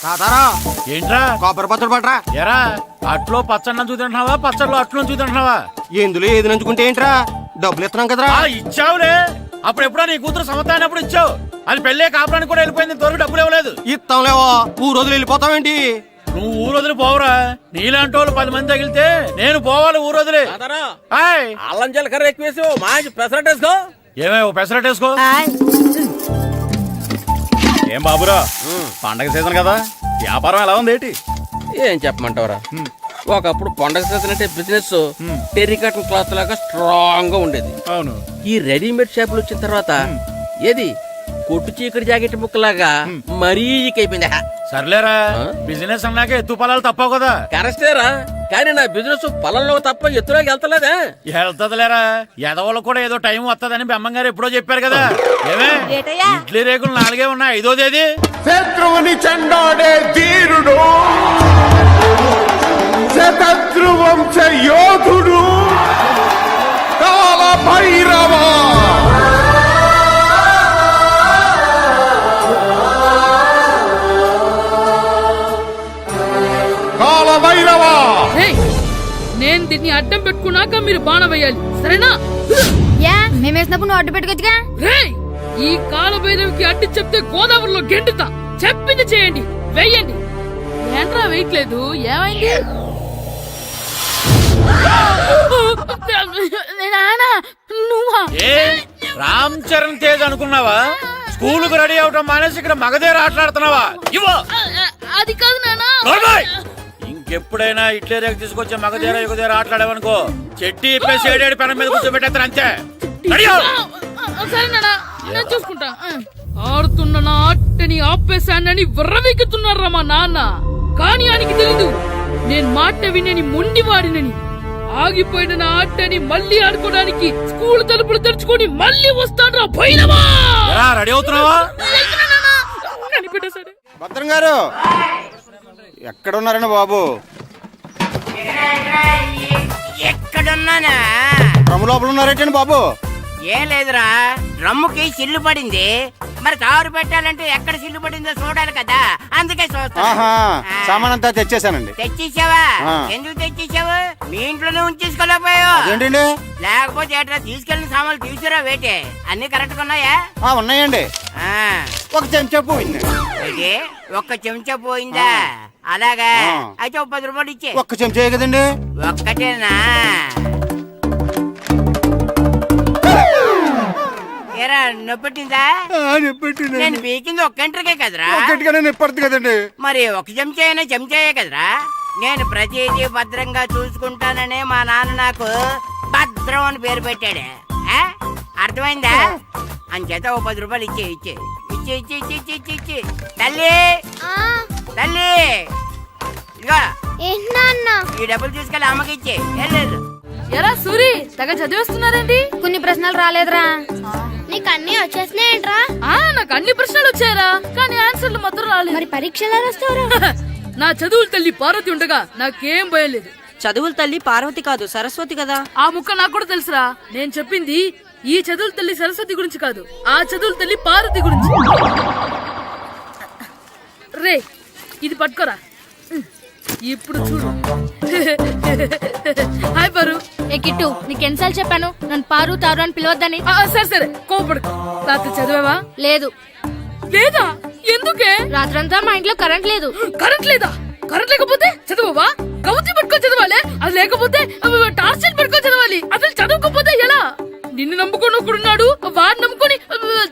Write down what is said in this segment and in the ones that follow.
తాతారా ఏంట్రా కొబ్బరి పచ్చడి పట్రా. ఎరా అట్లో పచ్చడి నంచు తింటున్నావా పచ్చడిలో అట్లు నంచు తింటున్నావా? ఎందులో ఏది నంచుకుంటే ఏంట్రా, డబ్బులు ఇస్తున్నాం కదరా. ఇచ్చావులే, అప్పుడు ఎప్పుడో నీ కూతురు సమతాయినప్పుడు ఇచ్చావు. అది పెళ్ళే కాపురానికి కూడా వెళ్ళిపోయింది, ఇంతవరకు డబ్బులు ఇవ్వలేదు. ఇస్తాంలేవో, ఊరు రోజులు వెళ్ళిపోతావేంటి? నువ్వు ఊరు వదిలి పోవురా, నీలాంటి వాళ్ళు 10 మంది తగిలితే నేను పోవాలి ఊరు వదిలి. అల్లం జీలకర్ర ఎక్కువేసి మంచి పెసరట్ వేసుకో. ఏమే ఓ పెసరట్ వేసుకో. ఏం బాబురా, పండగ సీజన్ కదా, వ్యాపారం ఎలా ఉంది ఏంటి? ఏం చెప్పమంటావురా, ఒకప్పుడు పండగ సీజన్ అంటే బిజినెస్ టెరికాటన్ క్లాత్ లాగా స్ట్రాంగ్ గా ఉండేది. అవును, ఈ రెడీమేడ్ షాపులు వచ్చిన తర్వాత ఏది కొట్టు చీకటి జాకెట్ ముక్కలాగా మరీ అయిపోయింది. సర్లేరా, బిజినెస్ అన్నాక ఎత్తు పొలాలు తప్పవు కదా. కరెస్టేరా, కానీ నా బిజినెస్ పొలంలో తప్ప ఎత్తులోకి వెళ్తలేదా? వెళ్తదిలేరా, ఎదవలకు కూడా ఏదో టైం వస్తుందని బెమ్మంగారు ఎప్పుడో చెప్పారు కదా. ఏమే ఇడ్లీ రేకులు 4 ఉన్నాయి, 5వ తేదీ. శత్రువుని చెండాడే ధీరుడు, శతద్రు వంశ యోధుడు కాల భైరవ. కాల భైరవ, నేను దీన్ని అడ్డం పెట్టుకున్నాక మీరు బాణం వేయాలి, సరేనా? మేమేసినప్పుడు నువ్వు అడ్డు పెట్టుకోవచ్చుగా. ఈ కాలభైరవికి అడ్డు చెప్తే గోదావరిలో గెంటుతా. చెప్పింది చేయండి, వెయ్యండి. ఏంట్రా వెయ్యట్లేదు, ఏమైంది? నువ్వా? రామ్ చరణ్ తేజ్ అనుకున్నావా? స్కూలుకు రెడీ అవటం మానేసి ఇక్కడ మగధేర ఆటలాడుతున్నావా? అది కాదు నానా. ఇంకెప్పుడైనా ఇట్లే రేపు తీసుకొచ్చే మగధేర యుగధేర ఆటలాడేవనుకో, చెట్టి ఇప్పేసి 7 పెనం మీద కూర్చోబెట్టేస్తారు అంతే. సరే నానా, నేను చూసుకుంటా. ఆడుతున్న నా ఆటని ఆపేశానని విర్రవీగుతున్నారా మా నాన్న. కానీ ఆయనకి తెలీదు నేను మాట వినని మొండివాడినని. ఆగిపోయిన నా ఆటని మళ్ళీ ఆడుకోవడానికి స్కూల్ తలుపులు తెరుచుకొని మళ్ళీ వస్తాడ్రా భైరవా. రెడీ అవుతున్నావా? భద్రం గారు ఎక్కడున్నారండి బాబు? ఎక్కడున్నానా? డ్రమ్ లోపల ఉన్నారేటండి బాబు? ఏం లేదురా, డ్రమ్ముకి సిల్లు పడింది. మరి కారు పెట్టాలంటే ఎక్కడ సిల్లు పడిందో చూడాలి కదా, అందుకే చూస్తా. సామాన్ అంతా తెచ్చేసానండి. తెచ్చేసావా? ఎందుకు తెచ్చేసావు? మీ ఇంట్లోనే ఉంచేసుకోలేకపోయావు ఏంటండి? లేకపోతే ఎట్లా తీసుకెళ్లిన సామాన్లు తీసుకురా వేటే? అన్ని కరెక్ట్ గా ఉన్నాయా? ఉన్నాయండి. ఒక చెంచా పోయింది. అయితే ఒక్క చెంచా పోయిందా? అలాగా, అయితే 10 రూపాయలు ఇచ్చే. ఒక్క చెంచా కదండి? ఒక్కటేనా? ఏరా నొప్పెట్టిందా? నేను పీకింది ఒక్క గంటకే కదరా. నొప్పడుతుంది కదండి. మరి ఒక చెంచా అయినా చెంచాయే కదరా. నేను ప్రతిదీ భద్రంగా చూసుకుంటాననే మా నాన్న నాకు భద్రం అని పేరు పెట్టాడు. అర్థమైందా? అంచేత 10 రూపాయలు ఇచ్చే ఇచ్చే ఇచ్చే ఇచ్చే ఇచ్చే ఇచ్చే ఇచ్చే. తల్లి తల్లి, ఇదిగో ఈ డబ్బులు తీసుకెళ్ళి అమ్మకి ఇచ్చే. వెళ్ళలేదు. ఎరా సూరి, తెగ చదివేస్తున్నారండి. కొన్ని ప్రశ్నలు రాలేదురా. నీకు అన్ని వచ్చేసినాయంట్రా? నాకు అన్ని ప్రశ్నలు వచ్చాయరా, కానీ ఆన్సర్లు మాత్రం రాలేదు. మరి పరీక్షలు రాస్తావురా? నా చదువుల తల్లి పార్వతి ఉండగా నాకేం భయం లేదు. చదువుల తల్లి పార్వతి కాదు, సరస్వతి కదా. ఆ ముక్క నాకు కూడా తెలుసురా. నేను చెప్పింది ఈ చదువుల తల్లి సరస్వతి గురించి కాదు, ఆ చదువుల తల్లి పార్వతి గురించి. రే, ఇది పట్టుకోరా. ఇప్పుడు చూడు. హాయ్ పారు. ఏ కిట్టు, నీకు ఎన్నిసార్లు చెప్పాను నన్ను పారు తారు అని పిలవద్దని? సరే సరే, కోపడుకో. రాత్రి చదివావా? లేదు. లేదా? ఎందుకే? రాత్రంతా మా ఇంట్లో కరెంట్ లేదు. కరెంట్ లేదా? కరెంట్ లేకపోతే చదవవా? కవిత పట్టుకొని చదవాలి. అది లేకపోతే టార్చ్ పట్టుకొని చదవాలి. అసలు చదవకపోతే ఎలా? నిన్ను నమ్ముకొని ఒకడున్నాడు, వాడిని నమ్ముకొని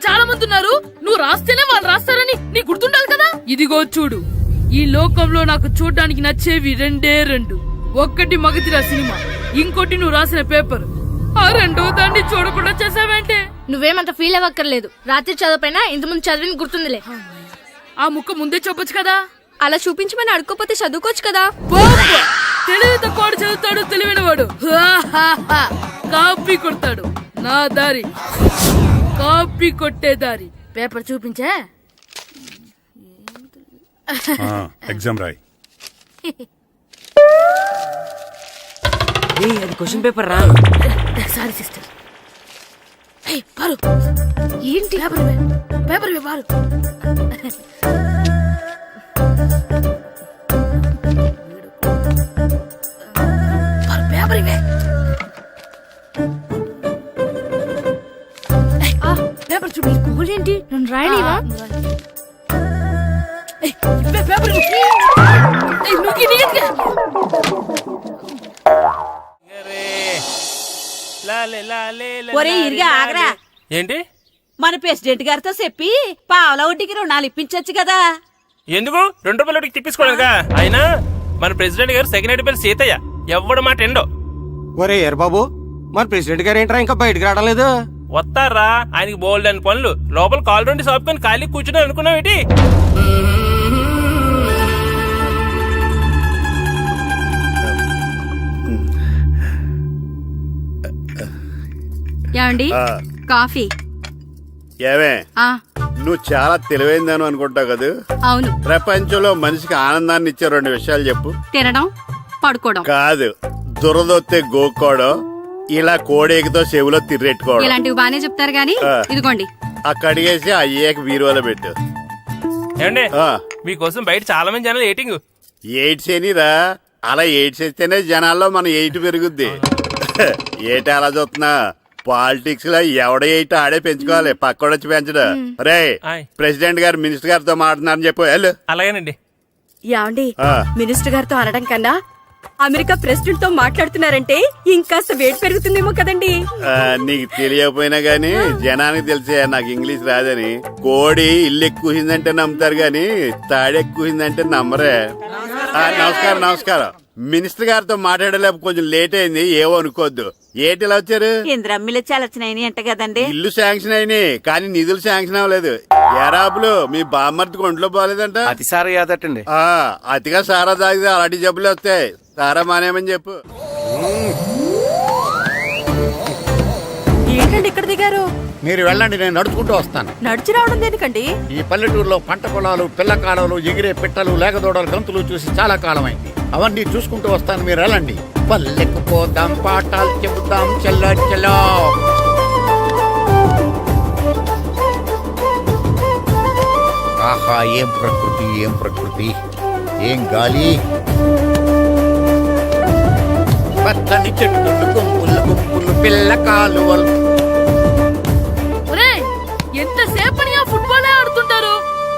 చాలా మంది ఉన్నారు. నువ్వు రాస్తేనే వాళ్ళు రాస్తారని నీ గుర్తుండాలి కదా. ఇదిగో చూడు, ఈ లోకంలో నాకు చూడ్డానికి నచ్చేవి 2. ఒక్కటి మగతిరా సినిమా, ఇంకోటి నువ్వు రాసిన పేపర్. ఆ 2వ దాన్ని చూడకుండా చేసావేంటే? నువ్వేమంత ఫీల్ అవ్వక్కర్లేదు. రాత్రి చదవపోయినా ఇంతకుముందు చదివిన గుర్తుందిలే. ఆ ముక్క ముందే చెప్పొచ్చు కదా. అలా చూపించమని అడుక్కోపోతే చదువుకోవచ్చు కదా. తెలివి తక్కువ చదువుతాడు, తెలివైనవాడు కాపీ కొడతాడు. నా దారి కాపీ కొట్టే దారి. పేపర్ చూపించా? ఎగ్జామ్ రాయి. అది క్వశ్చన్ పేపర్ రా. Sorry sister. పారు, ఏంటి పేపర్? పేపర్ పారు. పేపర్ చూడు స్కూల్ ఏంటి నన్ను రాయలేవా పేపర్ ఒరే ఇరిగా ఆగరా. ఏంటి మన ప్రెసిడెంట్ గారితో చెప్పి పావలా వడ్డీకి రుణాలు ఇప్పించొచ్చు కదా. ఎందుకు 2 రూపాయలు తిప్పించుకోలేదుగా. అయినా మన ప్రెసిడెంట్ గారు సెక్రటరీ పేరు సీతయ్య, ఎవ్వడు మాట ఎండో. ఒరే ఎర్ బాబు మన ప్రెసిడెంట్ గారు ఏంట్రా ఇంకా బయటకు రావడలేదు? వస్తారా, ఆయనకి బోల్డ్ అని పనులు. లోపల కాల్ రెండు సాపుకొని ఖాళీ కూర్చుని అనుకున్నావు ఏంటి? ఏమండి కాఫీ ఏమే ఆ నువ్వు చాలా తెలివైందాను అనుకుంటావు కదా. అవును ప్రపంచంలో మనిషికి ఆనందాన్ని ఇచ్చే 2 విషయాలు చెప్పు. తినడం పడుకోవడం. కాదు, దురదొత్తే గోక్కోవడం, ఇలా కోడేకితో చెవులో తిర్రెట్టుకోవడం. ఇలాంటివి బానే చెప్తారు గానీ ఇదిగోండి. అక్కడిగేసి అయ్యేకి బీరువాలో పెట్టు. ఏమండి ఆ, మీకోసం బయట చాలా మంది జనాలు ఏటింగ్. ఎయిడ్స్ ఏనిరా, అలా ఎయిడ్స్ వేస్తేనే జనాల్లో మన ఎయిట్ పెరుగుద్ది. ఏటి అలా చూస్తున్నా? పాలిటిక్స్ లో ఎవడ ఎయిట్ ఆడే పెంచుకోవాలి, పక్కడొచ్చి పెంచడం. రే ఆయ్. ప్రెసిడెంట్ గారు మినిస్టర్ గారితో మాట్లాడుతున్నారని చెప్పు. వెళ్ళు. అలాగేనండి. యాండి ఆ. మినిస్టర్ గారితో అనడం కన్నా అమెరికా ప్రెసిడెంట్ తో మాట్లాడుతున్నారంటే ఇంకాస్త వేడి పెరుగుతుందేమో కదండి. నీకు తెలియకపోయినా గానీ జనానికి తెలిసే నాకు ఇంగ్లీష్ రాదని. కోడి ఇల్లు ఎక్కువసిందంటే నమ్ముతారు గాని తాడు ఎక్కువసిందంటే నమ్మరే. నమస్కారం నమస్కారం. మినిస్టర్ గారితో మాట్లాడలేక కొంచెం లేట్ అయింది, ఏవో అనుకోవద్దు. ఏటి ఇలా వచ్చారు? ఇంద్రమ్మిలు చాలచ్చినాయని అంట కదండి. ఇల్లు శాంక్షన్ అయినాయి కానీ నిధులు శాంక్షన్ అవ్వలేదు. ఎరాబులు మీ బామ్మర్తికి ఒంట్లో పోలేదంట. అతిసారి యాదటండి. అతిగా సారా తాగితే అలాంటి జబ్బులు వస్తాయి. సారా మానేమని చెప్పు. ఏంటండి ఇక్కడ దిగారు? మీరు వెళ్ళండి, నేను నడుచుకుంటూ వస్తాను. నడిచి రావడం దేనికండి? ఈ పల్లెటూరులో పంట పొలాలు, పిల్ల కాలువలు, ఎగిరే పిట్టలు, లేకదోడలు, గంతులు చూసి చాలా కాలమైంది. అవన్నీ చూసుకుంటూ వస్తాను, మీరు వెళ్ళండి. పల్లెకు పోదాం, పాఠాలు చెబుతాం, చెల్లో చెల్లో. ఆహా, ఏం ప్రకృతి, ఏం ప్రకృతి, ఏం గాలి. పచ్చని చెట్లు, గుంపులు గుంపులు, పిల్ల కాలువలు. ఎంతసేపని ఫుట్బాల్ ఆడుతుంటారు.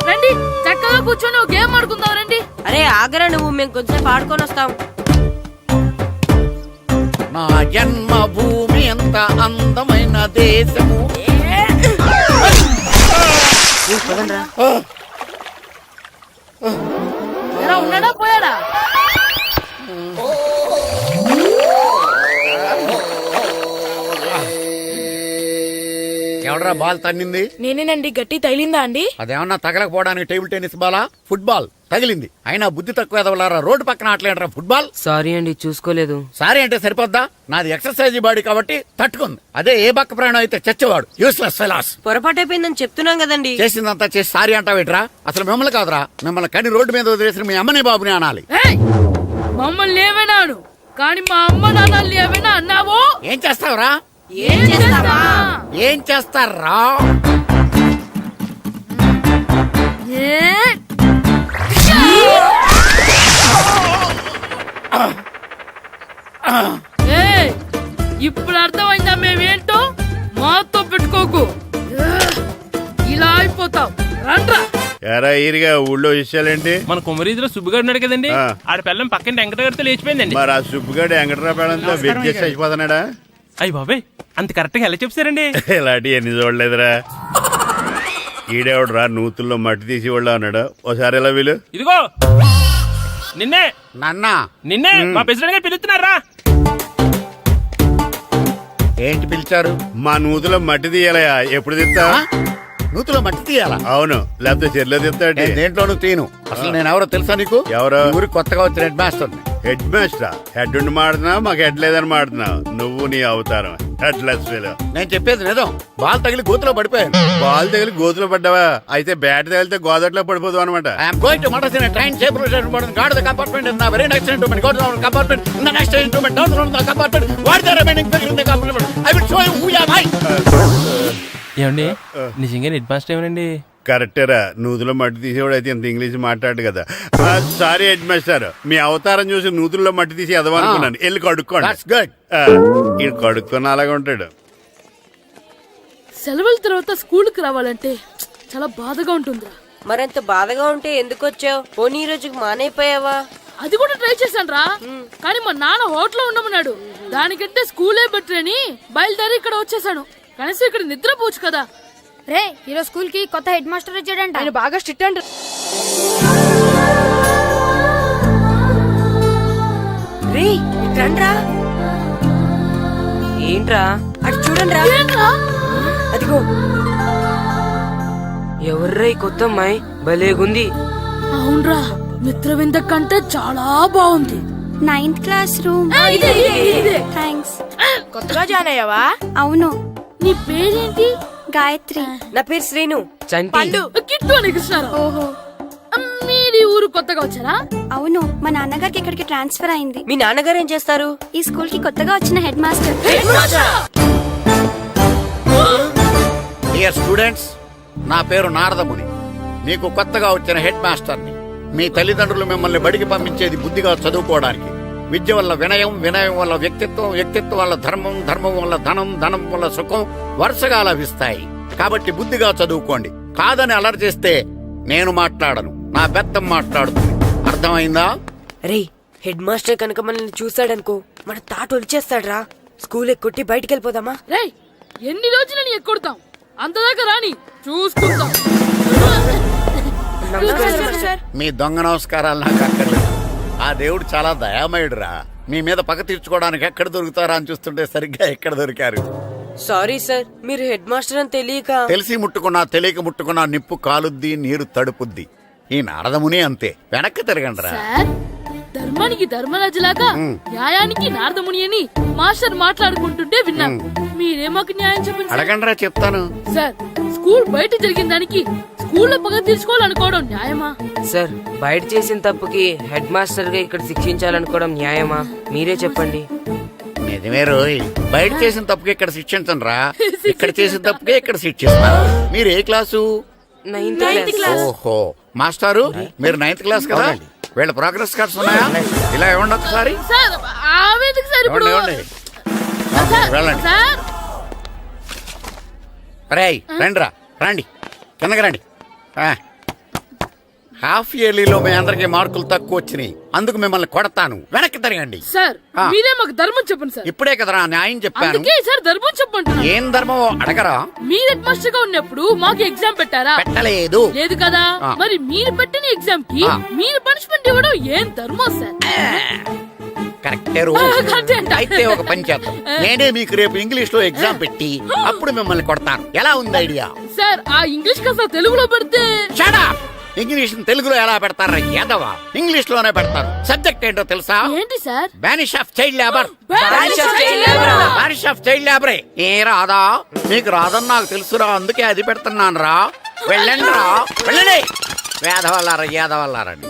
రండి చక్కగా కూర్చొని ఒక గేమ్ ఆడుకుందాం రండి. అరే ఆగరా నువ్వు, మేము కొంచెం ఆడుకొని వస్తాం. నా జన్మభూమి ఎంత అందమైన దేశము. ఎలా ఉన్నాడా పోయాడా? ఎవడరా బాల్ తన్నింది? నేనేనండి. గట్టి తగిలిందా అండి? అదేమన్నా తగలకపోవడానికి టేబుల్ టెన్నిస్ బాలా, ఫుట్బాల్ తగిలింది. అయినా బుద్ధి తక్కువ ఎదవలారా, రోడ్డు పక్కన ఆటలేడరా ఫుట్బాల్. సారీ అండి, చూసుకోలేదు. సారీ అంటే సరిపోద్దా? నాది ఎక్సర్సైజ్ బాడీ కాబట్టి తట్టుకుంది. అదే ఏ బక్క ప్రాణం అయితే చచ్చేవాడు. Useless fellas. పొరపాటు అయిపోయిందని చెప్తున్నాం కదండి. చేసిందంతా చేసి సారీ అంటావేట్రా? అసలు మిమ్మల్ని కాదురా, మిమ్మల్ని కని రోడ్డు మీద వదిలేసిన మీ అమ్మని బాబుని అనాలి. మమ్మల్ని ఏమైనాను కానీ మా అమ్మ నాన్నల్ని ఏమైనా అన్నావో ఏం చేస్తావురా? ఏం చేస్తావా? ఏం చేస్తారా? ఇప్పుడు అర్థమైందా మేమేంటో? మాతో పెట్టుకోకు, ఇలా అయిపోతావు. రండ్రా. ఎరా ఈరిగా ఊళ్ళో విషయాలేంటి? మన కుమరీధిలో సుబ్బుగాడు ఉన్నాడు కదండి, ఆ. ఆడ పిల్లం పక్కన వెంకటగారితో లేచిపోయిందండి. మరి ఆ సుబ్బుగాడు వెంకటరాపేడంతో వెయిట్ చేసి అయిపోతున్నాడా? అయ్యి బాబాయ్, అంత కరెక్ట్ గా ఎలా చెప్తారండి? ఇలాంటి ఎన్ని చూడలేదురా. ఈడేవడరా నూతుల్లో మట్టి తీసి వాళ్ళు అన్నాడు. ఓసారి ఎలా వీలు? ఇదిగో నిన్నే నాన్నా, నిన్నే మా ప్రెసిడెంట్ గారు పిలుస్తున్నారా? ఏంటి పిలిచారు? మా నూతులో మట్టి తీయాలయా. ఎప్పుడు తీస్తా? నూతులో మట్టి తీయాలా? అవును, లేకపోతే చెర్లో తీస్తాడు. నేను దేంట్లోనూ తీను. అసలు నేను ఎవరో తెలుసా నీకు? ఎవరు? ఈ ఊరికి కొత్తగా వచ్చిన head master. Head master? Head ఉండి మాడుతున్నావు, మాకు హెడ్ లేదని మాడుతున్నావు. నువ్వు నీ అవతారం హెడ్ లెస్ ఫీల్. నేను చెప్పేది నిజం. బాల్ తగిలి గోతులో పడిపోయాను. బాల్ తగిలి గోతులో పడ్డావా? అయితే బ్యాట్ తగిలితే గోదట్లో పడిపోదు అనమాట. I'm going to murders in a train shape guard the compartment in the very next instrument. Go to the compartment in the next instrument. Down to the compartment. What the remaining figure in the compartment. I will show you who you are. ఏమండి నిజంగా head master ఏమనండి? కరెక్టేరా నూతులో మట్టి తీసేవాడు అయితే ఇంత English మాట్లాడు కదా. Sorry head master, మీ అవతారం చూసి నూతుల్లో మట్టి తీసి ఎదవనుకున్నాను. వెళ్ళి కడుక్కోండి. That's good. ఇది కడుక్కొని అలాగే ఉంటాడు. సెలవుల తర్వాత స్కూల్కి రావాలంటే చాలా బాధగా ఉంటుందిరా. మరంత బాధగా ఉంటే ఎందుకు వచ్చావు? పోనీ ఈ రోజుకి మానైపోయావా? అది కూడా ట్రై చేశాను రా, కానీ మా నాన్న హోటల్లో ఉండమన్నాడు. దానికంటే స్కూలే బెటర్ అని బయలుదేరి ఇక్కడ వచ్చేసాను. కనీసం ఇక్కడ నిద్రపోవచ్చు కదా. రే ఈరోజు స్కూల్ కి కొత్త హెడ్ మాస్టర్ వచ్చాడంట. ఆయన బాగా స్ట్రిక్ట్ అంట. రే రండ్రా. ఏంట్రా అటు చూడండిరా. అదిగో ఎవర్రా ఈ కొత్త అమ్మాయి? భలేగుంది. అవునరా, మిత్రవింద కంటే చాలా బాగుంది. 9th class room. థ్యాంక్స్. కొత్తగా జాయిన్ అయ్యావా? అవును. నీ పేరేంటి? గాయత్రి. నా పేరు శ్రీను. చంటి. కిట్టు అని కృష్ణారావు. ఓహో. మీది ఊరు కొత్తగా వచ్చారా? అవును, మా నాన్నగారికి ఇక్కడికి ట్రాన్స్ఫర్ అయింది. మీ నాన్నగారు ఏం చేస్తారు? ఈ స్కూల్ కి కొత్తగా వచ్చిన హెడ్ మాస్టర్. డియర్ స్టూడెంట్స్, నా పేరు నారదముని. మీకు కొత్తగా వచ్చిన హెడ్ మాస్టర్ని. మీ తల్లిదండ్రులు మిమ్మల్ని బడికి పంపించేది బుద్ధిగా చదువుకోవడానికి. విద్య వల్ల వినయం, వినయం వల్ల వ్యక్తిత్వం, వ్యక్తిత్వం వల్ల ధర్మం, ధర్మం వల్ల ధనం, ధనం వల్ల సుఖం వరుసగా లభిస్తాయి. కాబట్టి బుద్ధిగా చదువుకోండి. కాదని అలర్ చేస్తే నేను మాట్లాడను, నా బెత్తం మాట్లాడుతుంది. అర్థమైందా? రే హెడ్ మాస్టర్ కనుక మనల్ని చూసాడనుకో మన తాట వచ్చేస్తాడ్రా. స్కూల్ ఎక్కొట్టి బయటికి వెళ్ళిపోదామా? రే ఎన్ని రోజులు నీ ఎక్కొడతాం? అంతదాకా రాని చూసుకుంటాం. మీ దొంగ నమస్కారాలు నాకు అక్కర్లేదు. ఆ దేవుడు చాలా దయామయుడురా. మీ మీద పగ తీర్చుకోవడానికి ఎక్కడ దొరుకుతారా అని చూస్తుంటే సరిగ్గా ఎక్కడ దొరికారు. సారీ సార్, మీరు హెడ్ మాస్టర్ అని తెలియక. తెలిసి ముట్టుకున్నా తెలియక ముట్టుకున్నా నిప్పు కాలుద్ది, నీరు తడుపుద్ది. ఈ నారదముని అంతే. వెనక్కి తిరగండిరా. సార్, ధర్మానికి ధర్మరాజులాగా న్యాయానికి నారదముని అని మాస్టర్ మాట్లాడుకుంటుంటే విన్నాం. మీరే మాకు న్యాయం చెప్పండి. అడగండిరా, చెప్తాను. సార్, స్కూల్ బయట జరిగిన దానికి స్కూల్లో పగ తీర్చుకోవాలనుకోవడం న్యాయమా? సార్, బయట చేసిన తప్పుకి హెడ్ మాస్టర్ గా ఇక్కడ శిక్షించాలనుకోవడం న్యాయమా? మీరే చెప్పండి. నిజమే రోయ్, బయట చేసిన తప్పుకి ఇక్కడ శిక్షించను రా. ఇక్కడ చేసిన తప్పుకే ఇక్కడ శిక్షిస్తాను. మీరు ఏ క్లాసు? 9th class. ఓహో, మాస్టారు మీరు 9th క్లాస్ కదా? వీళ్ళ ప్రోగ్రెస్ కార్డ్స్ ఉన్నాయా? ఇలా ఇవ్వండి ఒకసారి. సార్, ఆవేదకు సార్ ఇప్పుడు. ఇవ్వండి. వెళ్ళండి. సార్, రేయ్ రండిరా, రండి కిందకి రండి. హాఫ్ ఇయర్లీలో మీ అందరికి మార్కులు తక్కువ వచ్చినాయి, అందుకు మిమ్మల్ని కొడతాను. వెనక్కి తిరగండి. సార్ మీరే మాకు ధర్మం చెప్పండి సార్. ఇప్పుడే కదరా న్యాయం చెప్పాను. అందుకే సార్ ధర్మం చెప్పంటున్నా. ఏం ధర్మం అడగరా? మీరు హెడ్ మాస్టర్ గా ఉన్నప్పుడు మాకు ఎగ్జామ్ పెట్టారా? పెట్టలేదు. లేదు కదా. మరి మీరు పెట్టిన ఎగ్జామ్ కి మీరు పనిష్మెంట్ ఇవ్వడం ఏం ధర్మం సార్? కరెక్టే రో. అయితే ఒక పని చేద్దాం, నేనే మీకు రేపు ఇంగ్లీష్ లో ఎగ్జామ్ పెట్టి అప్పుడు మిమ్మల్ని కొడతాను. ఎలా ఉంది ఐడియా? సార్, ఆ ఇంగ్లీష్ కాస్త తెలుగులో పెడితే. Shut up! ఇంగ్లీష్ తెలుగులో ఎలా పెడతారా యాదవా? ఇంగ్లీష్ లోనే పెడతారు. సబ్జెక్ట్ ఏంటో తెలుసా? ఏంటి sir? Banish of child labour. Banish of child labor. Banish of child లేబరే. ఏ రాదా? మీకు రాదని నాకు తెలుసురా, అందుకే అది పెడుతున్నాను రా. వెళ్ళండి రా, వెళ్ళండి. వేదవల్లారా, యాదవల్లారండి.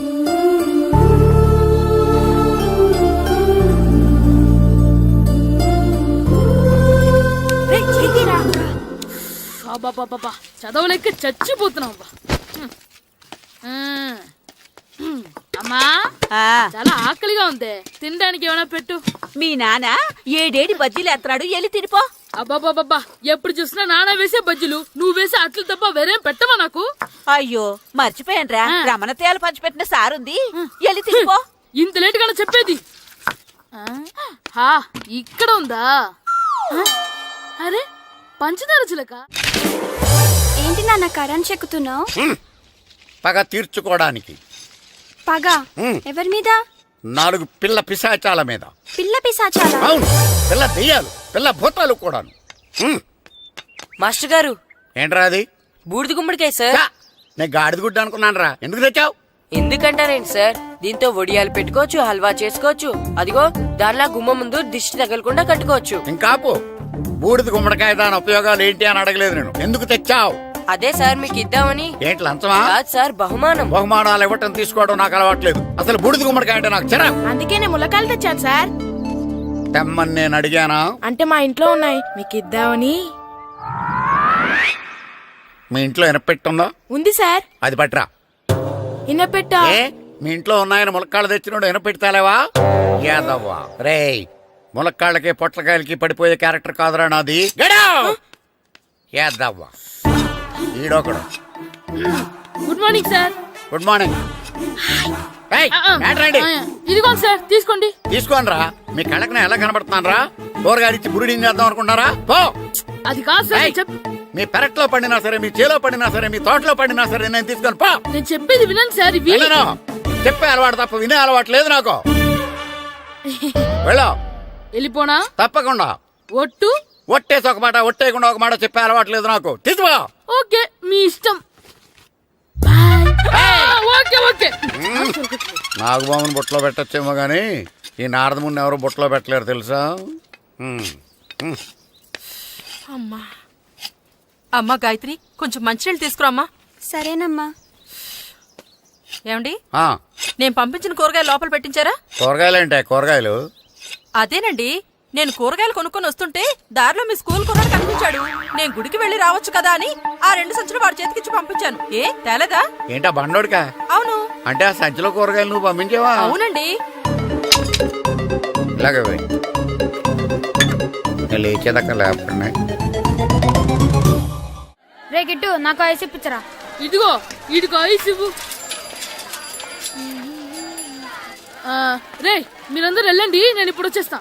చదవలేక చచ్చిపోతున్నాం. అమ్మా, చాలా ఆకలిగా ఉంది, తినడానికి ఏమైనా పెట్టు. మీ నాన్న ఏడేడి బజ్జీలు ఎత్తాడు, ఎల్లి తినిపో. అబ్బాబాబా, ఎప్పుడు చూసినా నాన్న వేసే బజ్జీలు, నువ్వు వేసే అట్లు తప్ప వేరేం పెట్టవా నాకు? అయ్యో మర్చిపోయానురా, రమణ తేలు పంచిపెట్టిన సారుంది, ఎల్లి తినిపో. ఇంత లేట్ గా చెప్పేది. ఇక్కడ ఉందా? అరే పంచదార చిలక. ఏంటి నాన్న కరెంట్ చెక్కుతున్నావు? పగ తీర్చుకోవడానికి. పగ ఎవరి మీద? 4 పిల్ల పిశాచాల మీద. పిల్ల పిశాచాల? అవును, పిల్ల దెయ్యాలు, పిల్ల భూతాలు కూడాను. మాస్టర్ గారు, ఏంట్రా అది? బూడిద గుమ్మడికాయ సార్. నేను గాడిద గుడ్డ అనుకున్నాను రా. ఎందుకు తెచ్చావు? ఎందుకంటారేంటి సార్, దీంతో వడియాలు పెట్టుకోవచ్చు, హల్వా చేసుకోవచ్చు. అదిగో దానిలా గుమ్మ ముందు దిష్టి తగలకుండా కట్టుకోవచ్చు. ఇంకాపు, బూడిద గుమ్మడికాయ దాని ఉపయోగాలు ఏంటి అని అడగలేదు నేను. ఎందుకు తెచ్చావు? అదే సార్ మీకు ఇద్దామని. ఏంటి లంచమా? కాదు సార్, బహుమానం. బహుమానాలు ఇవ్వటం తీసుకోవడం నాకు అలవాట్లేదు. అసలు బూడిద గుమ్మడికాయ అంటే నాకు చిరాకు. అందుకే నేను ములకాయలు తెచ్చాను సార్. తెమ్మని నేను అడిగానా? అంటే మా ఇంట్లో ఉన్నాయి, మీకు ఇద్దామని. మీ ఇంట్లో ఎనపెట్టుందా? ఉంది సార్. అది పట్రా. ఇన్నపెట్టా? ఏ మీ ఇంట్లో ఉన్నాయని ములక్కాళ్ళు తెచ్చినోడు ఎనపెడతాలేవా? యాదవ్వా రేయ్, ములక్కాళ్ళకి పొట్లకాయలకి పడిపోయే క్యారెక్టర్ కాదురా నాది. యాదవ్వా ఈడొకడు. Good morning sir. Good morning. రండి ఇదిగోండి సార్, తీసుకోండి. తీసుకోనరా, మీ కళ్ళకి నేను ఎలా కనబడుతున్నాను రా? కూరగాయలిచ్చి బురిడింగ్ చేద్దాం అనుకుంటారా? పో. అది కాదు సార్, ఏయ్, మీ పెరట్లో పండినా సరే, మీ చేలో పండినా సరే, మీ తోటలో పండినా సరే నేను తీసుకొని పో. నేను చెప్పేది వినండి సార్. ఇవి వెళ్ళను. చెప్పే అలవాటు తప్ప వినే అలవాటు లేదు నాకు. వెళ్ళో. వెళ్ళిపోనా? తప్పకుండా. ఒట్టు? ఒట్టేసి ఒక మాట, ఒట్టేయకుండా ఒక మాట చెప్పే అలవాటు లేదు నాకు. తీసుకో. ఓకే, మీ ఇష్టం. Okay okay. నాగబాబుని బుట్టలో పెట్టచ్చేమో గానీ ఈ నారదముని ఎవరు బుట్టలో పెట్టలేరు తెలుసా? అమ్మా గాయత్రి, కొంచెం మంచినీళ్ళు తీసుకురామ్మా. సరేనమ్మా. ఏమండి, ఆ, నేను పంపించిన కూరగాయలు లోపల పెట్టించారా? కూరగాయలేంటే కూరగాయలు? అదేనండి, నేను కూరగాయలు కొనుక్కొని వస్తుంటే దారిలో మీ స్కూల్ కుర్రాడు కనిపించాడు. నేను గుడికి వెళ్లి రావచ్చు కదా అని ఆ 2 సంచులు వాడి చేతికిచ్చి పంపించాను. ఏ తేలేదా? ఏంటా బండోడికా? అవును. అంటే ఆ సంచిలో కూరగాయలు నువ్వు పంపించావా? అవునండి. ఇలాగే పోయి లేచేదాకా లేకుండా. రే గిట్టు, నాకు ఐస్ ఇప్పించరా. ఇదిగో ఇదిగో ఐస్ ఇవ్వు. రే మీరందరూ వెళ్ళండి, నేను ఇప్పుడు వచ్చేస్తా.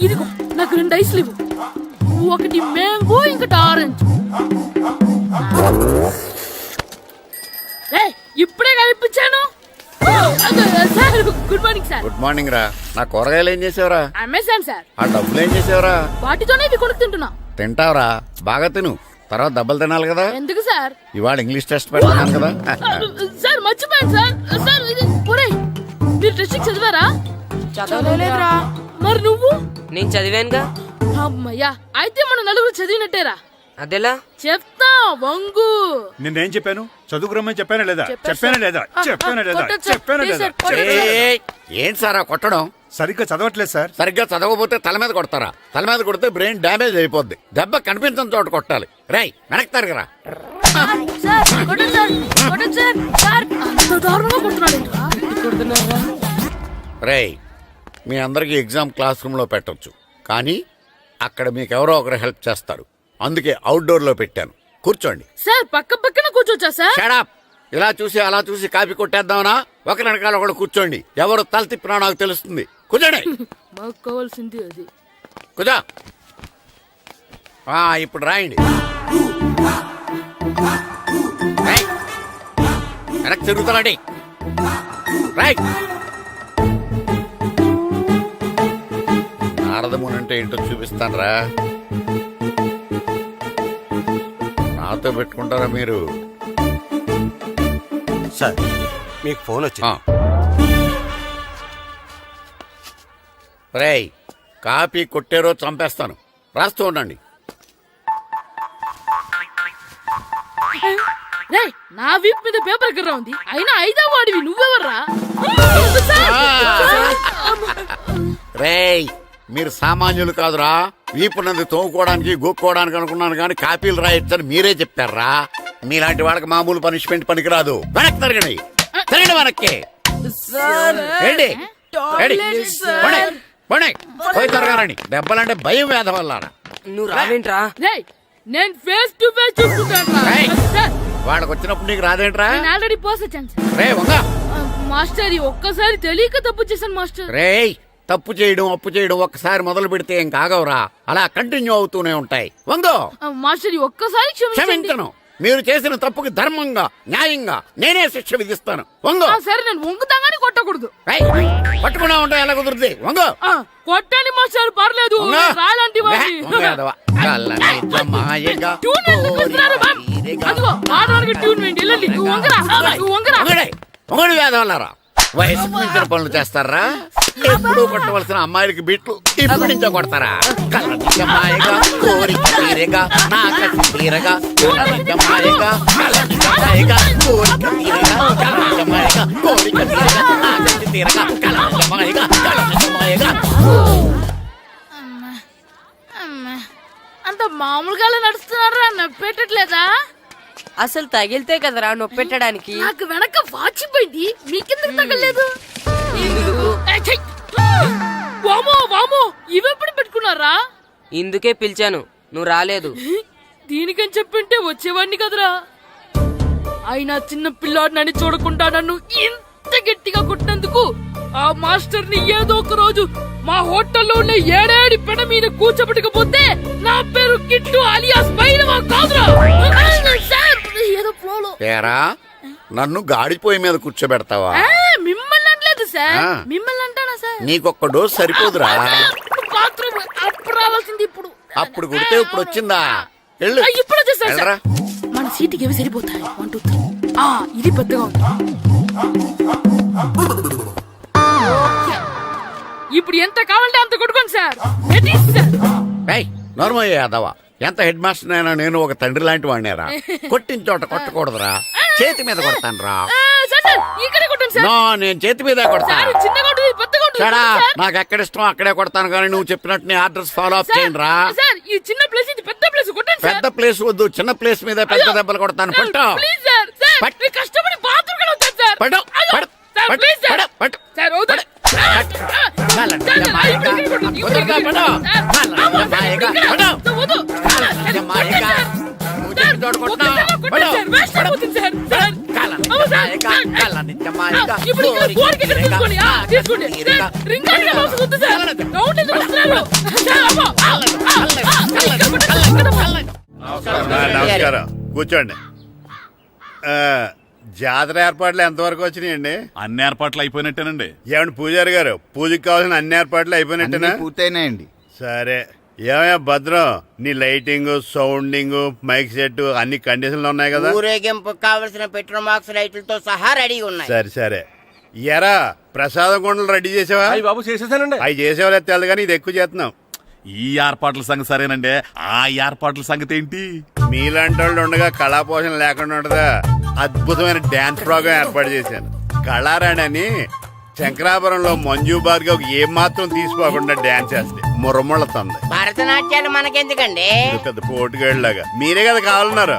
ఇదిగో నాకు 2 ఐస్లు ఇవ్వు. ఒకటి మ్యాంగో, ఇంకటి ఆరెంజ్. ఇప్పుడే కనిపించాను. Sir good morning sir. Good morning రా. నా కూరగాయలు ఏం చేసావురా? Amazon sir. ఆ డబ్బులు ఏం చేసావురా? వాటితోనే ఇవి కొనుక్కు తింటున్నా. తింటావురా, బాగా తిను. తర్వాత దెబ్బలు తినాలి కదా. ఎందుకు సార్? ఇవాళ ఇంగ్లీష్ టెస్ట్ పెడతాను కదా. సార్ మర్చిపోయాను సార్. సార్ ఇది ఒరేయ్, మీరు టెస్టింగ్ చదివారా? చదవలేదురా. మరి నువ్వు? నేను చదివానుగా. అమ్మయ్యా, అయితే మనం నలుగురు చదివినట్టేరా. అదెలా? చెప్తా వంగు. నిన్నేం చెప్పాను? చదువుకురమ్మని చెప్పానా లేదా? చెప్పానా లేదా? చెప్పానా లేదా? కొట్టొచ్చు. చెప్పానా లేదా? ఏయ్, ఏంటి సారా కొట్టడం? సరిగ్గా చదవట్లేదు సార్. సరిగ్గా చదవకపోతే తల మీద కొడతారా? తల మీద కొడితే బ్రెయిన్ డ్యామేజ్ అయిపోద్ది. దెబ్బ కనిపించని చోట కొట్టాలి. రేయ్ వెనక్కి తరగరా. రేయ్, మీ అందరికి ఎగ్జామ్ క్లాస్ రూమ్ లో పెట్టొచ్చు, కానీ అక్కడ మీకు ఎవరో ఒకరు హెల్ప్ చేస్తారు. అందుకే అవుట్డోర్ లో పెట్టాను. కూర్చోండి. సార్ పక్క పక్కన కూర్చోచ్చా సార్? Shut up. ఇలా చూసి అలా చూసి కాపీ కొట్టేద్దామనా? ఒకరి వెనకాల ఒకడు కూర్చోండి. ఎవరు తల తిప్పినా నాకు తెలుస్తుంది. కూర్చోండి. మాకు కావాల్సింది అది. కూర్చో. ఇప్పుడు రాయండి. వెనక్కి తిరుగుతానండి. రాయ్. నారదముని అంటే ఏంటో చూపిస్తాను రా. నాతో పెట్టుకుంటారా మీరు? సార్ మీకు ఫోన్ వచ్చింది. రేయ్, కాపీ కొట్టారో చంపేస్తాను. రాస్తూ ఉండండి. రే, నా వీప్ మీద పేపర్ కర్ర ఉంది, అయినా 5వ వాడివి నువ్వెవర్రా? రేయ్, మీరు సామాన్యులు కాదురా. వీపున్నది తోముకోవడానికి గోక్కోవడానికి అనుకున్నాను, కానీ కాపీలు రాయొచ్చని మీరే చెప్పారా. మీలాంటి వాళ్ళకి మామూలు పనిష్మెంట్ పనికిరాదు. వెనక్కి తిరగండి. తిరగండి వెనక్కి. పోయి తిరగారండి. దెబ్బలంటే భయం వేద వల్ల. నువ్వు రావేంట్రా? నేను ఫేస్ టు ఫేస్ చూసుకుంటాను. వాళ్ళకి వచ్చినప్పుడు నీకు రాదేంట్రా? నేను ఆల్రెడీ పోస్ వచ్చాను రే వంగ. మాస్టర్, ఒక్కసారి తెలియక తప్పు చేశాను మాస్టర్. రేయ్, తప్పు చేయడం అప్పు చేయడం ఒక్కసారి మొదలు పెడితే ఏం కాగవరా. అలా కంటిన్యూ అవుతూనే ఉంటాయి. వందో. మాస్టర్, ఒక్కసారి క్షమించను. మీరు చేసిన తప్పుకి ధర్మంగా న్యాయంగా నేనే శిక్ష విధిస్తాను. వంగో. సరే, నేను వంగుతాగానే కొట్టకూడదు. పట్టుకున్నా ఉంటా ఎలా కుదురుతుంది. వంగో. కొట్టండి మాస్టర్, పర్లేదు. రాలాంటి మొగడు వేదవల్లారా. వయసుకు మించిన పనులు చేస్తారా? ఎప్పుడు కొట్టవలసిన అమ్మాయిలకి బిట్లు ఇప్పుడు నుంచో కొడతారా? కలజమాయగా కోరిక తీరగా నా కసి తీరగా కలజమాయగా కలజమాయగా కోరిక తీరగా కలజమాయగా కోరిక తీరగా నా కసి తీరగా కలజమాయగా కలజమాయగా. అంత ఏంటంటే మామూలుగా నడుస్తున్నారా నప్పెట్టట్లేదా? అసలు తగిలితే కదరా నొప్పి పెట్టడానికి. నాకు వెనక వాచిపోయింది, మీకెందుకు తగలేదు? వామో వామో, ఇవెప్పుడు పెట్టుకున్నారా? ఇందుకే పిలిచాను, నువ్వు రాలేదు. దీనికని చెప్పింటే వచ్చేవాడిని కదరా. అయినా చిన్న పిల్లాడినని చూడకుండా నన్ను ఇంత గట్టిగా కొట్టినందుకు ఆ మాస్టర్ ని ఏదో ఒక రోజు మా హోటల్లో ఉన్న ఏడేడి పెడ మీద కూర్చోబెట్టకపోతే నా పేరు కిట్టు అలియాస్ బైరవా కాదురా. ఏదో ఫ్లోలో తేరా నన్ను గాడిపోయి మీద కూర్చోబెడతావా? మిమ్మల్ని అనలేదు సార్, మిమ్మల్ని అంటానా సార్? నీకొక్క డోస్ సరిపోదురా. బాత్రూమ్ అప్పుడు రావాల్సింది ఇప్పుడు. అప్పుడు కొడితే ఇప్పుడు వచ్చిందా? వెళ్ళు. ఇప్పుడు వచ్చేసా వెళ్ళరా. మన సీటుకి ఏవి సరిపోతాయి? 1 2 3. ఇది పెద్దగా ఉంది. ఇప్పుడు ఎంత కావాలంటే అంత కొట్టుకోండి సార్. నోర్మయ్య యాదవ, ఎంత హెడ్ మాస్టర్ అయినా నేను ఒక తండ్రి లాంటి వాడినేరా. కొట్టిన చోట కొట్టకూడదురా, చేతి మీద కొడతాను రా. ఇక్కడ కొట్టండి సార్. నో, నేను చేతి మీద కొడతాను. చిన్నగా ఉంటుంది, పెద్దగా ఉంటుంది సార్. నాకు ఎక్కడ ఇష్టం అక్కడే కొడతాను, కానీ నువ్వు చెప్పినట్టు నీ ఆర్డర్స్ ఫాలో అప్ చేయండి రా. సార్ ఈ చిన్న ప్లేస్ ఇది పెద్ద ప్లేస్ కొట్టండి సార్. పెద్ద ప్లేస్ వద్దు, చిన్న ప్లేస్ మీద పెద్ద దెబ్బలు కొడతాను. పట్టు. Please sir. సార్ మీరు కష్టపడి బాత్రూమ్ కూడా వచ్చారు సార్. పట్టు. పట్టు. Sir please sir. పట్టు. సార్ వద్దు. నమస్కారం, కూర్చోండి. జాతర ఏర్పాట్లు ఎంతవరకు వచ్చినాయండి? అన్ని ఏర్పాట్లు అయిపోయినట్టేనండి. ఏమండి పూజారి గారు, పూజకి కావాల్సిన అన్ని ఏర్పాట్లు అయిపోయినట్టేనా? పూర్తయినాయండి. సరే. ఏమయ్యా భద్రం, నీ లైటింగ్, సౌండింగ్, మైక్ సెట్ అన్ని కండిషన్లు ఉన్నాయి కదా? ఊరేగింపు కావలసిన పెట్రోల్ మార్క్స్ లైట్లతో సహా రెడీ ఉన్నాయి. సరే సరే. ఎరా ప్రసాదం కొండలు రెడీ చేసావా? బాబు చేసేసానండి. అవి చేసేవాళ్ళు తెలదు కానీ ఇది ఎక్కువ చేస్తున్నాం. ఈ ఏర్పాట్ల సంగతి సరేనండి, ఆ ఏర్పాట్ల సంగతి ఏంటి? మీలాంటి వాళ్ళు ఉండగా కళాపోషణ లేకుండా ఉండదా? అద్భుతమైన డాన్స్ ప్రోగ్రాం ఏర్పాటు చేశాను. కళారాణి అని శంకరాపురంలో మంజు భార్గవ్ ఏం మాత్రం తీసుకోకుండా డాన్స్ చేస్తే మురముళ్ళతుంది. భరతనాట్యాలు మనకెందుకండి? పెద్ద పోటుగాళ్ళలాగా మీరే కదా కావాలన్నారు.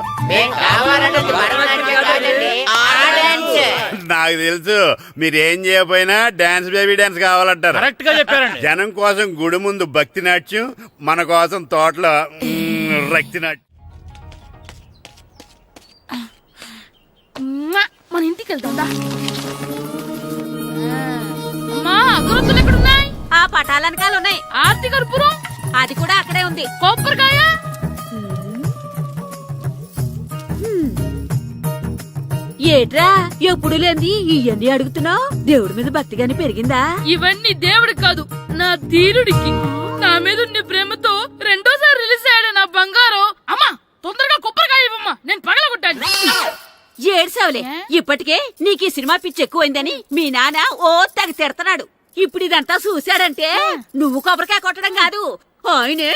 నాకు తెలుసు, మీరేం చేయకపోయినా డాన్స్ బేబీ డాన్స్ కావాలంటారు. కరెక్ట్ గా చెప్పారండి. జనం కోసం గుడి ముందు భక్తి నాట్యం, మన కోసం తోటలో రక్తి నాట్యం. మన ఇంటికి వెళ్తా. అమ్మా అగరొత్తులు ఎక్కడున్నాయి? ఆ పటాలనకాలు ఉన్నాయి. ఆర్తి కర్పూరం అది కూడా అక్కడే ఉంది. కొబ్బరికాయ ఏట్రా ఎప్పుడు లేంది ఇవన్నీ అడుగుతున్నావు? దేవుడి మీద భక్తి గాని పెరిగిందా? ఇవన్నీ దేవుడికి కాదు, నా ధీరుడికి. నా మీద ఉన్న ప్రేమతో రెండోసారి రిలీజ్ అయ్యాడు నా బంగారం. అమ్మా తొందరగా కొబ్బరికాయ ఇవ్వమ్మా, నేను పగలగొట్టాను. ఏడ్సావులే, ఇప్పటికే నీకు ఈ సినిమా పిచ్చి ఎక్కువైందని మీ నాన్న ఓ తెగ తిడతాడు. ఇప్పుడు ఇదంతా చూశాడంటే నువ్వు కొబ్బరికాయ కొట్టడం కాదు, ఆయనే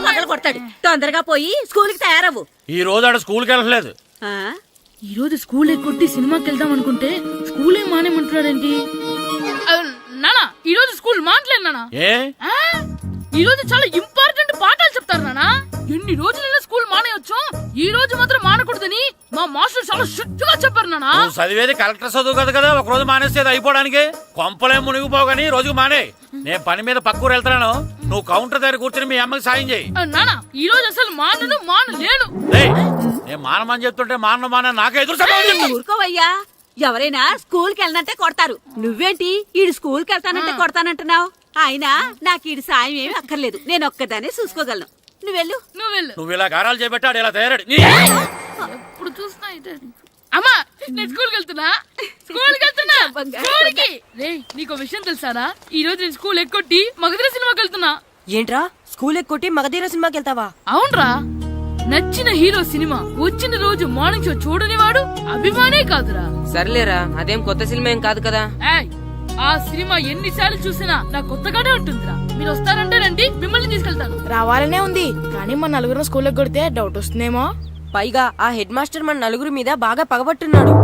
పగలు కొడతాడు. తొందరగా పోయి స్కూల్ కి తయారవ్వు. ఈ రోజు ఆడ స్కూల్కి వెళ్ళలేదు. ఈ రోజు స్కూల్ ఎక్కొట్టి సినిమాకి వెళ్దాం అనుకుంటే స్కూల్ ఏం మానేమంటున్నాడేంటి? నానా ఈ రోజు స్కూల్ మానట్లేదు నానా. ఏ ఈ రోజు చాలా ఇంపార్టెంట్ పాఠాలు చెప్తారు నానా. ఎన్ని రోజులైనా స్కూల్ మానేయొచ్చు, ఈ రోజు మాత్రం మానకూడదని మా మాస్టర్ చాలా స్ట్రిక్ట్ గా చెప్పారు నానా. నువ్వు చదివేది కలెక్టర్ చదువు కదా కదా, ఒక రోజు మానేసేది అయిపోవడానికి. కొంపలే మునిగిపోవు కానీ రోజుకు మానే. నేను పని మీద పక్కూరు వెళ్తాను, నువ్వు కౌంటర్ దగ్గర కూర్చొని మీ అమ్మకి సాయం చేయి. నానా ఈ రోజు అసలు మానలేను. నేను మానమని చెప్తుంటే మాన నాకే ఎదురు. ఊరుకోవయ్యా, ఎవరైనా స్కూల్ కి వెళ్ళనంటే కొడతారు. నువ్వేంటి ఈడు స్కూల్ కి వెళ్తానంటే కొడతానంటున్నావు? అయినా నాకు ఈడు సాయం ఏమి అక్కర్లేదు, నేను ఒక్కదానే చూసుకోగలను. నువ్వెళ్ళు. నువ్వు ఇలా గారాలు చేపెట్టాడు ఇలా తయారాడు. ఇప్పుడు చూస్తా అమ్మా, నేను స్కూల్కి వెళ్తున్నా. స్కూల్కి నీకు విషయం తెలుసారా? ఈ రోజు నేను స్కూల్ ఎక్కొట్టి మగధీర సినిమాకి వెళ్తున్నా. ఏంట్రా స్కూల్ ఎక్కొట్టి మగధీర సినిమాకి వెళ్తావా? అవునరా, నచ్చిన హీరో సినిమా వచ్చిన రోజు మార్నింగ్ షో చూడని వాడు అభిమానే కాదురా. సర్లేరా, అదేం కొత్త సినిమా ఏం కాదు కదా. ఆ సినిమా ఎన్నిసార్లు చూసినా నాకు కొత్తగానే ఉంటుందిరా. మీరు వస్తారంటే రండి, మిమ్మల్ని తీసుకెళ్తాను. రావాలనే ఉంది, కానీ మన నలుగురు స్కూల్ కొడితే డౌట్ వస్తుందేమో. పైగా ఆ హెడ్ మాస్టర్ మన నలుగురి మీద బాగా పగబట్టున్నాడు.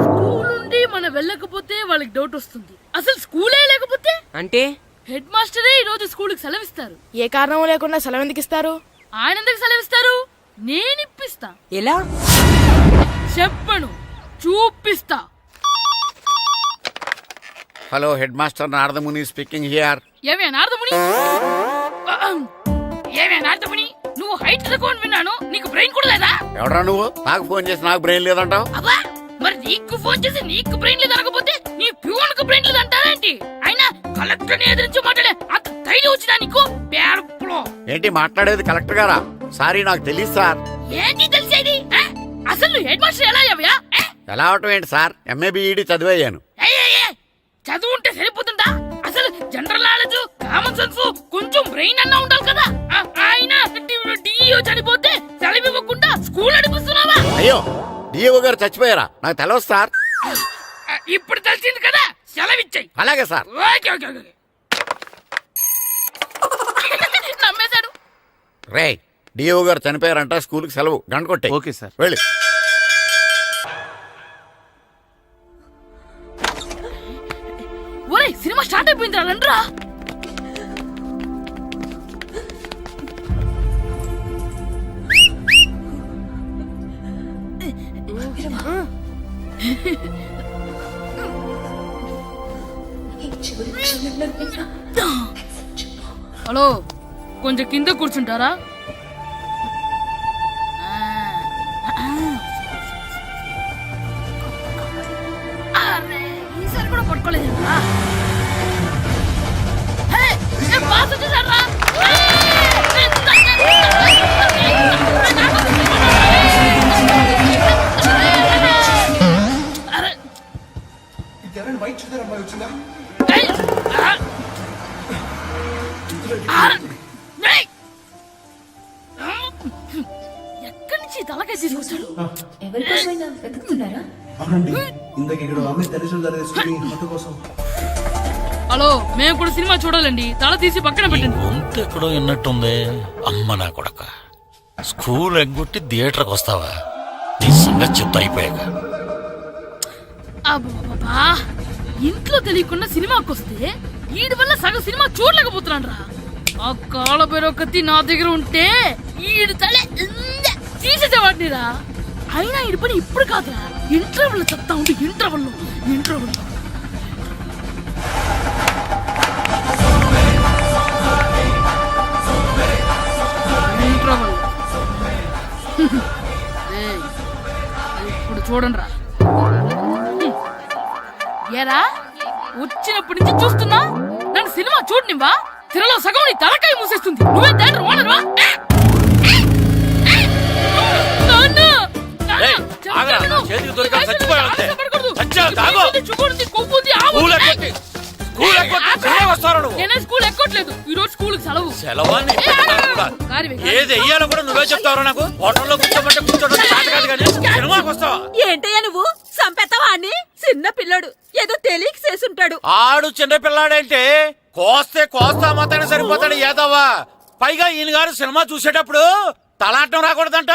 స్కూల్ నుండి మనం వెళ్ళకపోతే వాళ్ళకి డౌట్ వస్తుంది. అసలు స్కూలే లేకపోతే అంటే హెడ్ మాస్టరే ఈ రోజు స్కూల్ కి సెలవిస్తారు. ఏ కారణం లేకుండా సెలవు ఎందుకు ఇస్తారు? ఆయన ఎందుకు సెలవిస్తారు? నేను ఇప్పిస్తా. ఎలా? చెప్పను, చూపిస్తా. Hello head master Naradamuni speaking here. ఏమే నారదముని, ఏమే నారదముని, నువ్వు హైట్ తక్కువ విన్నాను, నీకు బ్రెయిన్ కూడా లేదా? ఎవడా నువ్వు? నాకు ఫోన్ చేసి నాకు బ్రెయిన్ లేదంటావు? అబ్బా, మరి నీకు ఫోన్ చేసి నీకు బ్రెయిన్ లేదు అనకపోతే నీ ప్యూన్ కు బ్రెయిన్ లేదు అంటారేంటి? అయినా కలెక్టర్ ని ఎదిరించి మాట్లాడే అంత ధైర్యం వచ్చినా నీకు? పేరులో ఏంటి మాట్లాడేది? కలెక్టర్ గారా? సారీ, నాకు తెలియదు సార్. ఏంటి తెలిసేది? అసలు నువ్వు హెడ్ మాస్టర్ ఎలా అయ్యావయ్యా? ఎలా అవటం ఏంటి సార్? MA B Ed చదివయ్యాను. చదువు ఉంటే సరిపోతుందా? అసలు జనరల్ నాలెడ్జ్, కామన్ సెన్స్, కొంచెం బ్రెయిన్ అన్నా ఉండాలి కదా. ఆయన డిఇఓ చనిపోతే సెలవు ఇవ్వకుండా స్కూల్ నడిపిస్తున్నావా? అయ్యో, డిఓ గారు చచ్చిపోయారా? నాకు తెలవదు సార్. ఇప్పుడు తెలిసింది కదా, సెలవిచ్చాయి. అలాగే సార్. Okay okay okay. నమ్మేశాడు. రే, డిఓ గారు చనిపోయారంట, స్కూల్కి సెలవు. గంట కొట్టే. Okay sir. వెళ్ళి. ఒరేయ్, సినిమా స్టార్ట్ అయిపోయింది రండ్రా. హలో, కొంచెం కింద కూర్చుంటారా? ఈసారి కూడా పట్టుకోలేదు. ఎక్కడి నుంచి తలకాయ తీసుకొచ్చాడు? హలో, మేము కూడా సినిమా చూడాలండి. తల తీసి పక్కన పెట్టండి. గొంతు ఎక్కడో విన్నట్టుంది. అమ్మ నా కొడక, స్కూల్ ఎగ్గొట్టి థియేటర్కి వస్తావా? నీ సంగతి చెప్తా అయిపోయాక. అబ్బా, ఇంట్లో తెలియకుండా సినిమాకి వస్తే వీడి వల్ల సగం సినిమా చూడలేకపోతున్నాను రా. ఆ కాళ్ళ బెరొకతి నా దగ్గర ఉంటే ఈడు తలే తీసేసేవాడిని రా. అయినా ఈడి పని ఇప్పుడు కాదురా, ఇంటర్వెల్ చెప్తా ఉంటే ఇంటర్వెల్ ఇప్పుడు చూడండి రా. ఏరా, వచ్చినప్పటి నుంచి చూస్తున్నా, నన్ను సినిమా చూడనివ్వా? తిరలో సగం నీ తలకాయ మూసేస్తుంది. నువ్వే థియేటర్ ఓనర్వా? నేనే స్కూల్ ఎక్కట్లేదు. ఈ రోజు స్కూల్ సెలవు. ఏది వెయ్యాలో కూడా నువ్వే చెప్తావు. నాకు హోటల్లో కూర్చోమంటే కూర్చోడం కాదు కానీ సినిమాకి వస్తావా? ఏంటయ్యా నువ్వు? సంపెత్తవా అని? చిన్న పిల్లడు ఏదో తెలియక చేసుంటాడు. ఆడు చిన్న పిల్లాడంటే కోస్తే కోస్తా మాత్రమే సరిపోతాడు ఏదవ్వా. పైగా ఈయన గారు సినిమా చూసేటప్పుడు తలాటం రాకూడదంట,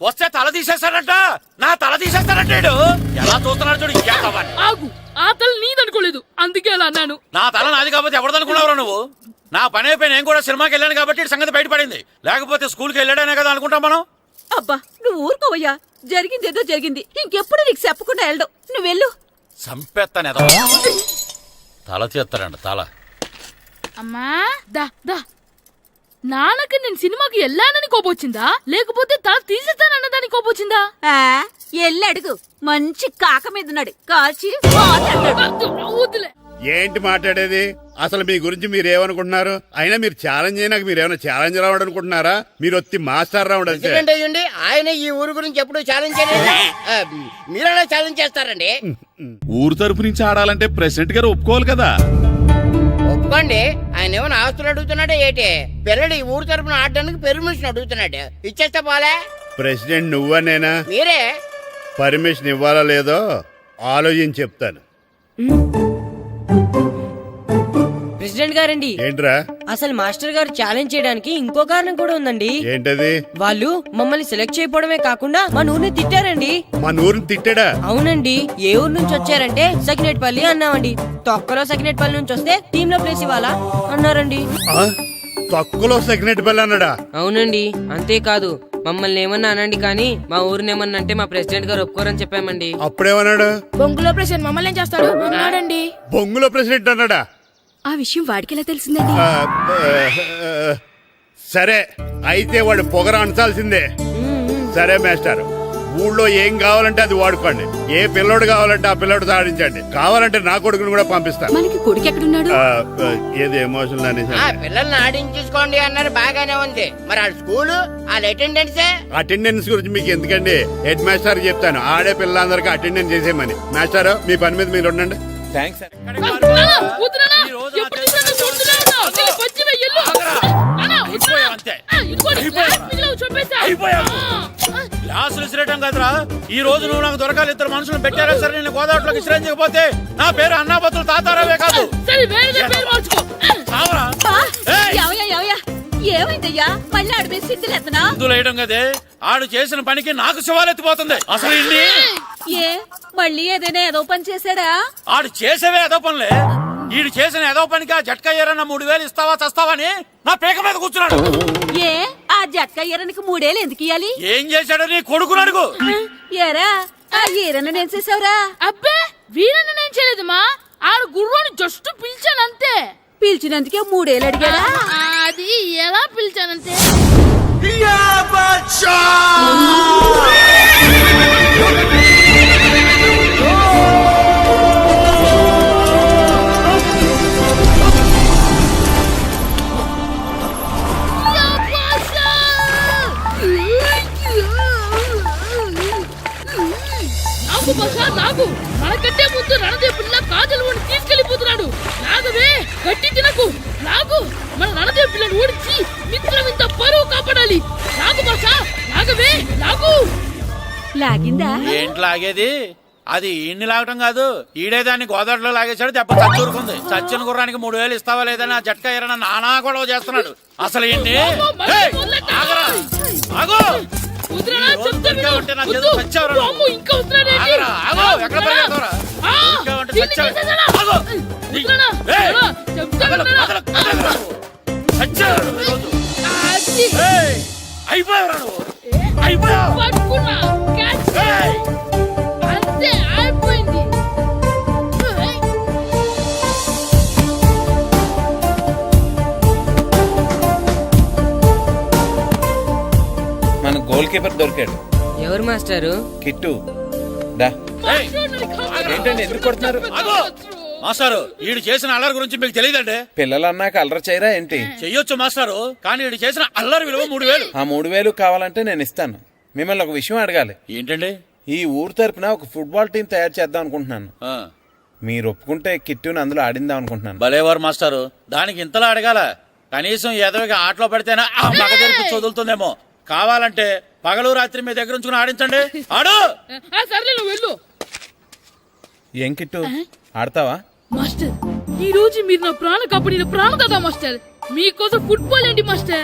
వస్తే తల తీసేస్తాడంట. నా తల తీసేస్తాడంటాడు. ఎలా చూస్తున్నాడు చూడు. ఆగు, ఆ తల నీదనుకోలేదు, అందుకే అలా అన్నాను. నా తల నాది కాబట్టి ఎవరిదనుకున్నావురా నువ్వు? నా పని అయిపోయి నేను కూడా సినిమాకి వెళ్ళాను కాబట్టి సంగతి బయటపడింది. లేకపోతే స్కూల్కి వెళ్ళాడనే కదా అనుకుంటాం మనం. అబ్బా, నువ్వు ఊరుకోవయ్యా. జరిగిందేదో జరిగింది, ఇంకెప్పుడు నీకు చెప్పకుండా వెళ్ళడం. నువ్వెళ్ళు. సంపెత్తనే తల తీస్తాడంట. తల అమ్మా, దా దా. నాన్నకి నేను సినిమాకి వెళ్ళానని కోపొచ్చిందా, లేకపోతే తల తీసేస్తానన్నదాని కోపొచ్చిందా? ఎల్లు అడుగు. మంచి కాక మీద ఉన్నాడు, కాల్చి వద్దులే. ఏంటి మాట్లాడేది? అసలు మీ గురించి మీరేమనుకుంటున్నారు? అయినా మీరు ఛాలెంజ్ అయినాక మీరేమైనా ఛాలెంజ్ రావడం అనుకుంటున్నారా? మీరు వచ్చి మాస్టర్ రావడం. ఆయన ఈ ఊరు గురించి ఎప్పుడు ఛాలెంజ్ చేయలేదు. మీరెలా ఛాలెంజ్ చేస్తారండి? ఊరు తరపు నుంచి ఆడాలంటే ప్రెసిడెంట్ గారు ఒప్పుకోవాలి కదా. ఒప్పుకోండి. ఆయన ఏమైనా ఆస్తులు అడుగుతున్నాడే ఏటి? పిల్లడు ఈ ఊరు తరపున ఆడడానికి పెర్మిషన్ అడుగుతున్నాడు. ఇచ్చేస్తే పోలే. ప్రెసిడెంట్ నువ్వా నేనా? మీరే. పర్మిషన్ ఇవ్వాలా లేదో ఆలోచించి చెప్తాను. ప్రెసిడెంట్ గారండి, ఏంట్రా? అసలు మాస్టర్ గారు ఛాలెంజ్ చేయడానికి ఇంకో కారణం కూడా ఉందండి. ఏంటది? వాళ్ళు మమ్మల్ని సెలెక్ట్ చేయకపోవడమే కాకుండా మా ఊరిని తిట్టారండి. మా ఊరిని తిట్టాడా? అవునండి. ఏ ఊరు నుంచి వచ్చారంటే సకినేట్పల్లి అన్నామండి. తొక్కలో సకినేట్పల్లి నుంచి వస్తే టీమ్ లో ప్లేస్ ఇవ్వాలా అన్నారండి. తక్కువలో సెకండ్ పిల్ల అన్నాడా? అవునండి, అంతేకాదు మమ్మల్ని ఏమన్నా అనండి కానీ మా ఊరిని ఏమన్నా అంటే మా ప్రెసిడెంట్ గారు ఒప్పుకోరని చెప్పామండి. అప్పుడేమన్నాడు? బొంగులో ప్రెసిడెంట్ మమ్మల్ని ఏం చేస్తాడు అన్నాడండి. బొంగులో ప్రెసిడెంట్ అన్నాడా? ఆ విషయం వాడికి ఎలా తెలిసిందండి? సరే అయితే వాడు పొగర అంచాల్సిందే. సరే మాస్టర్, ఊళ్ళో ఏం కావాలంటే అది వాడుకోండి. ఏ పిల్లోడు కావాలంటే ఆ పిల్లోడు సాధించండి. కావాలంటే నా కొడుకుని కూడా పంపిస్తాను. మనకి కొడుకు ఎక్కడున్నాడు? ఏది ఎమోషనల్ అనేసి పిల్లల్ని ఆడించేసుకోండి అన్నారు, బాగానే ఉంది. మరి ఆ స్కూలు వాళ్ళ అటెండెన్సే. అటెండెన్స్ గురించి మీకు ఎందుకండి, హెడ్ మాస్టర్ చెప్తాను. ఆడే పిల్లలందరికీ అటెండెన్స్ చేసేయమని. మాస్టర్ మీ పని మీద మీరు ఉండండి. థ్యాంక్స్ గ్లాసులు విసిరేయటం కదరా, ఈ రోజు నువ్వు నాకు దొరకాలి. ఇద్దరు మనుషులు పెట్టారా సరే, నేను గోదావరిలోకి విసిరించకపోతే నా పేరు అన్నాబతులు తాతారావే కాదు. చావరా. ఏమైందయ్యా? మళ్ళీ అడిపే సిద్ధులు ఎత్తనా? ముందులు వేయడం కదే, ఆడు చేసిన పనికి నాకు శివాలెత్తిపోతుంది. అసలు ఇన్ని ఏ మళ్ళీ ఏదైనా ఏదో పని చేశాడా? ఆడు చేసేవే ఏదో పనులే. ఈడు చేసిన ఏదో పనికి ఆ జట్కా ఏరన్న 3000 ఇస్తావా చస్తావని నా పేక మీద కూర్చున్నాడు. ఏ ఆ జట్కా ఈరనికి 3 ఏళ్ళు ఎందుకు ఇయ్యాలి? ఏం చేశాడో నీ కొడుకుని అడుగు. ఏరా ఆ ఈరన్న నేను చేసావురా? అబ్బే వీరన్న నేను చేయలేదు మా, ఆడు గుర్రోని జస్ట్ పిలిచానంతే. పిలిచినందుకే 3 ఏళ్ళు అడిగాడా? అది ఎలా పిలిచానంతే. నాకు మనకంటే ముందు రణదేవుడిల్ల కాజలవాడిని తీసుకెళ్లిపోతున్నాడు. నాగవే గట్టి తినకు. నాగు మన రణదేవు పిల్లని ఓడించి మిత్రం ఇంత పరువు కాపాడాలి. నాగు బాసా నాగవే నాగు. లాగిందా? ఏంటి లాగేది? అది ఈయన్ని లాగటం కాదు, ఈడే దాన్ని గోదావరిలో లాగేశాడు. దెబ్బ చచ్చూరుకుంది. చచ్చిన గుర్రానికి 3000 ఇస్తావా లేదని ఆ జట్కా ఏరన్న నానా గొడవ చేస్తున్నాడు. అసలు ఏంటి? అంతే అయిపోయింది. మన గోల్ కీపర్ దొరికాడు. ఎవరు మాస్టారు? కిట్టు దా. ఏంటండి ఎందుకు కొడుతున్నారు? మాస్టారు, ఈడు చేసిన అల్లరి గురించి మీకు తెలియదండి. పిల్లలు అన్నాక అల్లరి చేయరా ఏంటి? చెయ్యొచ్చు మాస్టారు, కానీ ఈడు చేసిన అల్లరి విలువ 3000. ఆ 3000 కావాలంటే నేను ఇస్తాను. మిమ్మల్ని ఒక విషయం అడగాలి. ఏంటండి? ఈ ఊరు తరపున ఒక ఫుట్బాల్ టీం తయారు చేద్దాం అనుకుంటున్నాను. మీరు ఒప్పుకుంటే కిట్టుని అందులో ఆడిందాం అనుకుంటున్నాను. భలేవారు మాస్టారు, దానికి ఇంతలా అడగాల? కనీసం ఎదవిగా ఆటలో పడితేనా ఆ మగ తెరికి చదువుతుందేమో. కావాలంటే పగలు రాత్రి మీ దగ్గర ఉంచుకుని ఆడించండి. ఆడు. సర్లే నువ్వు వెళ్ళు. ఏం కిట్టు ఆడతావా? మాస్టర్, ఈ రోజు మీరు నా ప్రాణ కాపాడిన ప్రాణదాత మాస్టర్. మీకోసం ఫుట్బాల్ ఏంటి మాస్టర్?